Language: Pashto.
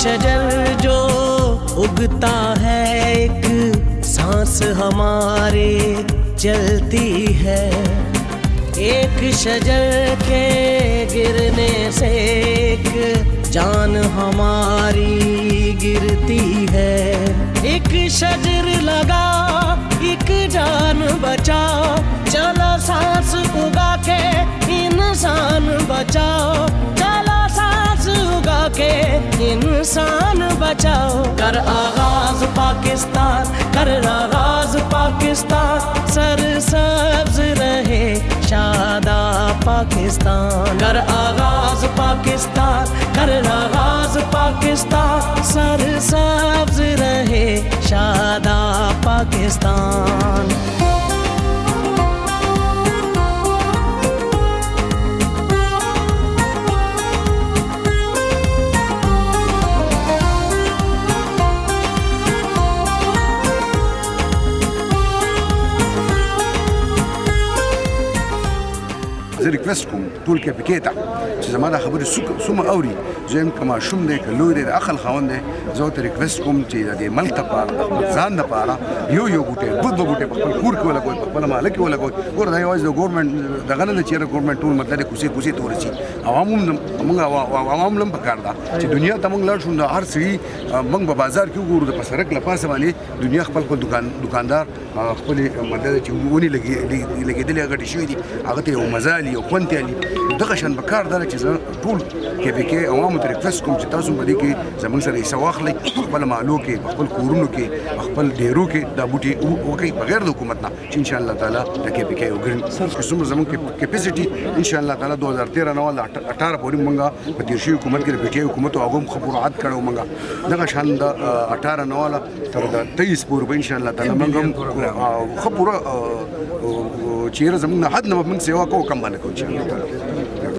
शजर जो उगता है एक सांस हमारे चलती है, एक शजर के गिरने से एक जान हमारी गिरती है। एक शजर लगा एक जान बचाओ, चलो सांस उगा के इंसान बचाओ, चलो सांस उगा के इंसान बचाओ। कर आगाज पाकिस्तान, कर आगाज पाकिस्तान, सरसब्ज रहे शादा पाकिस्तान। कर आगाज पाकिस्तान, कर आगाज पाकिस्तान, सरसब्ज रहे शादा पाकिस्तान। زه ریکوست کوم ټول کې پکې ته چې زما دا خبرې څومره اوري، زه یم که ماشوم دی که لوی دی د عقل خاوند دی، زه ورته ریکوست کوم چې د دې ملک دپاره د خپل ځان دپاره یو بوټی دوه بوټی په خپل کور کې ولګوئ، په خپله محله کې ولګوئ. ګوره دا یوازې د ګورنمنټ دغه نه ده چې یاره ګورنمنټ ټول مطلب کوڅې ته ورسي. موږ عوام هم پکار ده چې دنیا ته موږ لاړ شو، د هر سړي موږ په بازار کې وګورو، د په سړک له پاسه باندې دنیا خپل دکاندار خپلې مطلب چې ونې لګېدلې غټې شوي دي، هغه ته یو مزه الي یو خوند الي. دغه شان به کار ده چې زه ټول KPK عوامو ته ریکوست کوم چې تاسو په دې کې زموږ سره حصه واخلئ، په خپل محلو کې، په خپل کورونو کې، په خپل ډیرو کې دا بوټي وکړئ بغیر د حکومت نه، چې انشاءالله تعالی د KPK یو ګرین څومره زموږ کیپیسټي انشاءالله تعالی 2013 نه 18 پورې موږ په تیر شوي حکومت کې د PTI حکومت هغه هم ښه پوره کړی و. موږ دغه شان د 18 نه واله تر د 23 پورې به انشاءالله تعالی موږ هم ښه پوره چیرې زموږ نه حد نه به موږ سیوا کوو، کم باندې کوو انشاءالله تعالی.